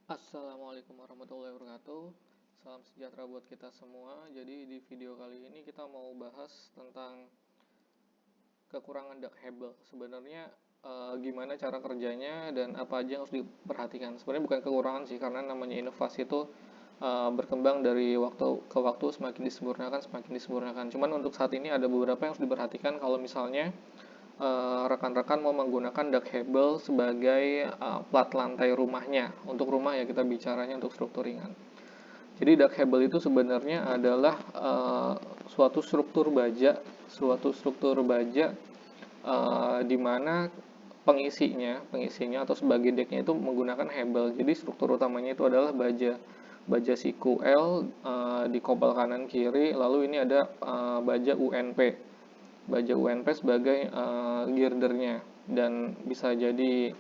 Assalamualaikum warahmatullahi wabarakatuh. Salam sejahtera buat kita semua. Jadi di video kali ini kita mau bahas tentang kekurangan ductable. Sebenarnya gimana cara kerjanya dan apa aja yang harus diperhatikan. Sebenarnya bukan kekurangan sih, karena namanya inovasi itu berkembang dari waktu ke waktu, semakin disempurnakan. Cuman untuk saat ini ada beberapa yang harus diperhatikan kalau misalnya rekan-rekan mau menggunakan ductable sebagai plat lantai rumahnya. Untuk rumah ya, kita bicaranya untuk struktur ringan. Jadi ductable itu sebenarnya adalah suatu struktur baja di mana pengisinya atau sebagai decknya itu menggunakan hebel. Jadi struktur utamanya itu adalah baja baja siku L di kopel kanan kiri, lalu ini ada baja UNP sebagai girdernya, dan bisa jadi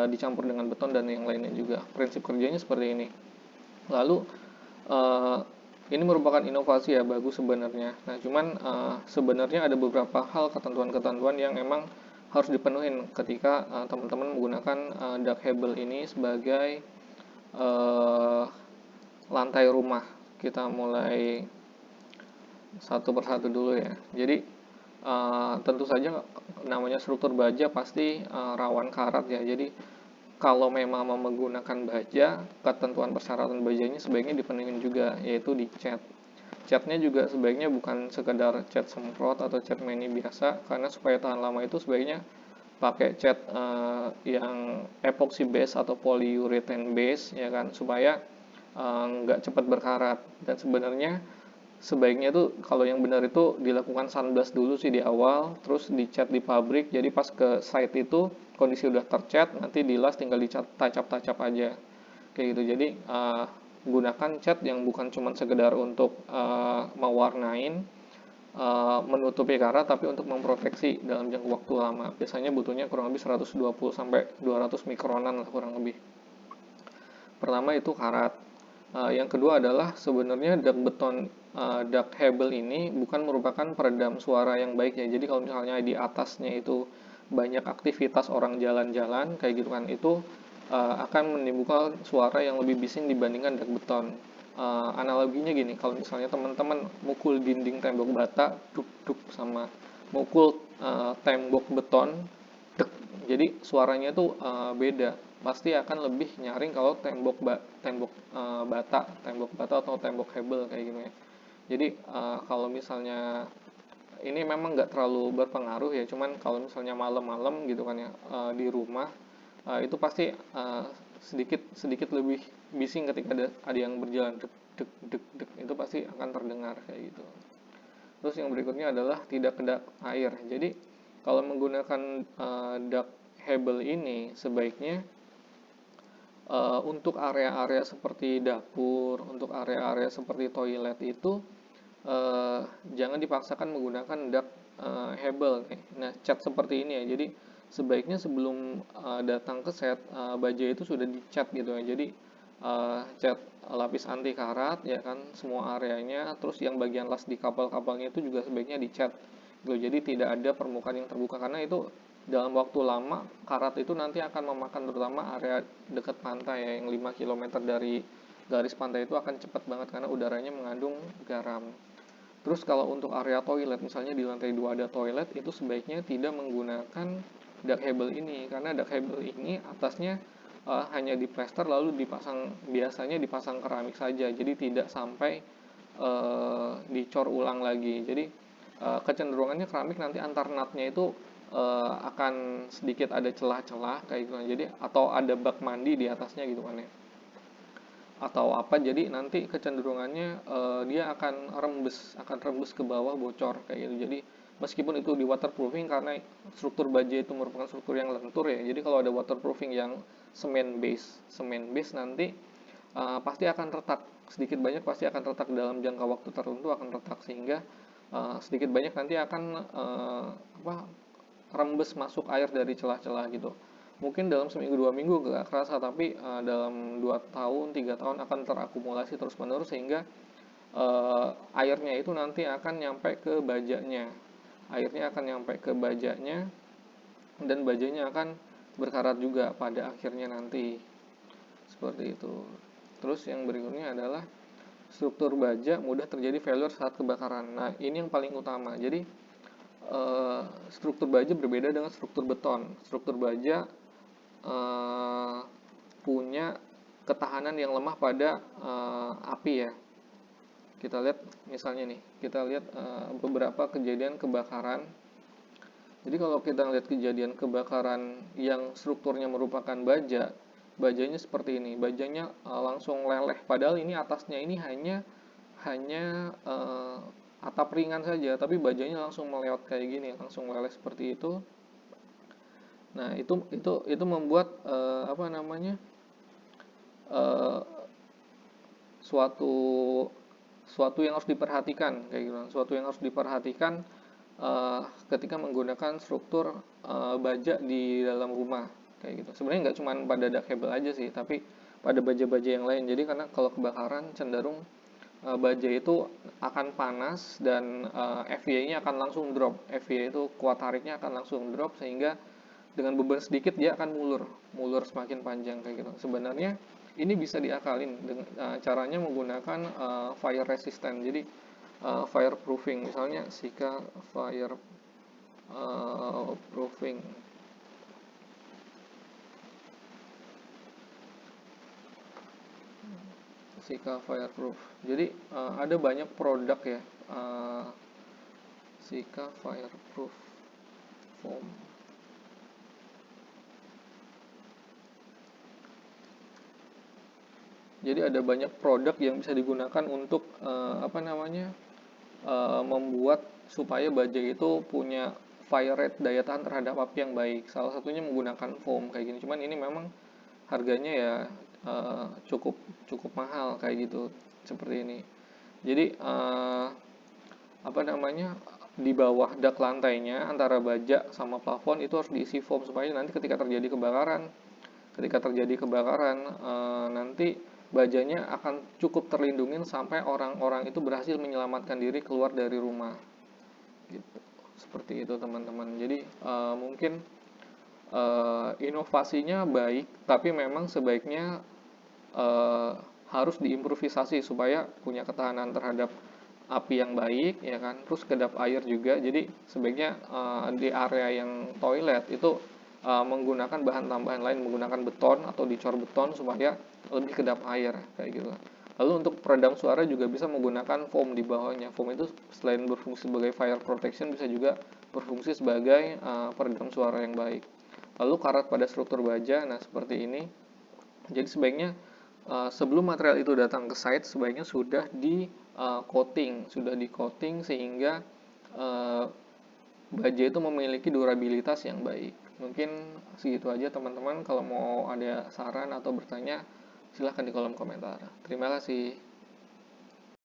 dicampur dengan beton dan yang lainnya juga. Prinsip kerjanya seperti ini. Lalu uh, ini merupakan inovasi ya, bagus sebenarnya. Nah, cuman sebenarnya ada beberapa hal, ketentuan-ketentuan yang emang harus dipenuhin ketika teman-teman menggunakan ductable ini sebagai uh, lantai rumah. Kita mulai satu persatu dulu ya. Jadi tentu saja namanya struktur baja pasti rawan karat ya. Jadi kalau memang mau menggunakan baja, ketentuan persyaratan bajanya sebaiknya dipenuhi juga, yaitu dicat. Catnya juga sebaiknya bukan sekedar cat semprot atau cat mani biasa, karena supaya tahan lama itu sebaiknya pakai cat yang epoxy base atau polyurethane base ya kan, supaya nggak cepat berkarat. Dan sebenarnya sebaiknya tuh kalau yang benar itu dilakukan sunblast dulu sih di awal, terus dicat di pabrik. Jadi pas ke site itu kondisi udah tercat, nanti di las tinggal dicat tacap-tacap aja kayak gitu. Jadi gunakan cat yang bukan cuma sekedar untuk mewarnain, menutupi karat, tapi untuk memproteksi dalam jangka waktu lama. Biasanya butuhnya kurang lebih 120 sampai 200 mikronan lah kurang lebih. Pertama itu karat. Yang kedua adalah sebenarnya duct hebel ini bukan merupakan peredam suara yang baik ya. Jadi kalau misalnya di atasnya itu banyak aktivitas orang jalan-jalan kayak gitu kan, itu akan menimbulkan suara yang lebih bising dibandingkan duct beton. Analoginya gini, kalau misalnya teman-teman mukul dinding tembok bata, duk duk, sama mukul tembok beton, dek, jadi suaranya tuh beda. Pasti akan lebih nyaring kalau tembok bata atau tembok hebel kayak gini ya. Jadi kalau misalnya ini memang nggak terlalu berpengaruh ya, cuman kalau misalnya malam-malam gitu kan ya, di rumah itu pasti sedikit sedikit lebih bising ketika ada yang berjalan dek dek dek dek, itu pasti akan terdengar kayak gitu. Terus yang berikutnya adalah tidak kedap air. Jadi kalau menggunakan duct hebel ini sebaiknya untuk area-area seperti dapur, untuk area-area seperti toilet itu jangan dipaksakan menggunakan duct hebel. Nah, cat seperti ini ya. Jadi sebaiknya sebelum datang ke set, baja itu sudah dicat gitu ya. Jadi cat lapis anti karat ya kan, semua areanya. Terus yang bagian las di kapal-kapalnya itu juga sebaiknya dicat gitu. Jadi tidak ada permukaan yang terbuka, karena itu dalam waktu lama karat itu nanti akan memakan terutama area dekat pantai ya, yang 5 km dari garis pantai itu akan cepat banget karena udaranya mengandung garam. Terus kalau untuk area toilet, misalnya di lantai 2 ada toilet, itu sebaiknya tidak menggunakan duct hebel ini, karena duct hebel ini atasnya hanya diplester lalu biasanya dipasang keramik saja, jadi tidak sampai dicor ulang lagi. Jadi kecenderungannya keramik nanti antar natnya itu akan sedikit ada celah-celah kayak gitu. Jadi atau ada bak mandi di atasnya gitu kan ya, atau apa, jadi nanti kecenderungannya dia akan rembes ke bawah, bocor kayak gitu. Jadi meskipun itu di waterproofing, karena struktur baja itu merupakan struktur yang lentur ya, jadi kalau ada waterproofing yang semen base nanti pasti akan retak, sedikit banyak pasti akan retak dalam jangka waktu tertentu, akan retak, sehingga sedikit banyak nanti akan apa, rembes masuk air dari celah-celah gitu. Mungkin dalam seminggu 2 minggu gak kerasa, tapi dalam 2 tahun 3 tahun akan terakumulasi terus menerus, sehingga airnya itu nanti akan nyampe ke bajanya. Airnya akan nyampe ke bajanya dan bajanya akan berkarat juga pada akhirnya nanti. seperti itu. Terus yang berikutnya adalah struktur baja mudah terjadi failure saat kebakaran. Nah, ini yang paling utama. Jadi struktur baja berbeda dengan struktur beton. Struktur baja punya ketahanan yang lemah pada api ya. Kita lihat misalnya nih, kita lihat beberapa kejadian kebakaran. Jadi kalau kita lihat kejadian kebakaran yang strukturnya merupakan baja, bajanya seperti ini, bajanya langsung leleh. Padahal ini atasnya ini hanya atap ringan saja, tapi bajanya langsung melewat kayak gini, langsung leleh seperti itu. Nah, itu membuat apa namanya? suatu suatu yang harus diperhatikan kayak gitu. Suatu yang harus diperhatikan ketika menggunakan struktur baja di dalam rumah kayak gitu. Sebenarnya nggak cuma pada dak kabel aja sih, tapi pada baja-baja yang lain. Jadi karena kalau kebakaran cenderung baja itu akan panas dan FY-nya akan langsung drop. FY itu kuat tariknya akan langsung drop sehingga dengan beban sedikit dia akan mulur semakin panjang kayak gitu. Sebenarnya ini bisa diakalin dengan caranya menggunakan fire resistant. Jadi fireproofing, misalnya Sika fire proofing. Sika fireproof. Jadi ada banyak produk ya. Sika fireproof foam. Jadi ada banyak produk yang bisa digunakan untuk membuat supaya baja itu punya fire rate, daya tahan terhadap api yang baik. Salah satunya menggunakan foam kayak gini. Cuman ini memang harganya ya cukup mahal kayak gitu, seperti ini. Jadi di bawah dak lantainya antara baja sama plafon itu harus diisi foam supaya nanti ketika terjadi kebakaran nanti bajanya akan cukup terlindungin sampai orang-orang itu berhasil menyelamatkan diri keluar dari rumah gitu. Seperti itu teman-teman. Jadi mungkin inovasinya baik, tapi memang sebaiknya harus diimprovisasi supaya punya ketahanan terhadap api yang baik ya kan, terus kedap air juga. Jadi sebaiknya di area yang toilet itu menggunakan bahan tambahan lain, menggunakan beton atau dicor beton supaya lebih kedap air kayak gitu. Lalu untuk peredam suara juga bisa menggunakan foam di bawahnya. Foam itu selain berfungsi sebagai fire protection bisa juga berfungsi sebagai peredam suara yang baik. Lalu karat pada struktur baja, nah seperti ini. Jadi sebaiknya sebelum material itu datang ke site sebaiknya sudah di coating sehingga baja itu memiliki durabilitas yang baik. Mungkin segitu aja teman-teman. Kalau mau ada saran atau bertanya silahkan di kolom komentar. Terima kasih.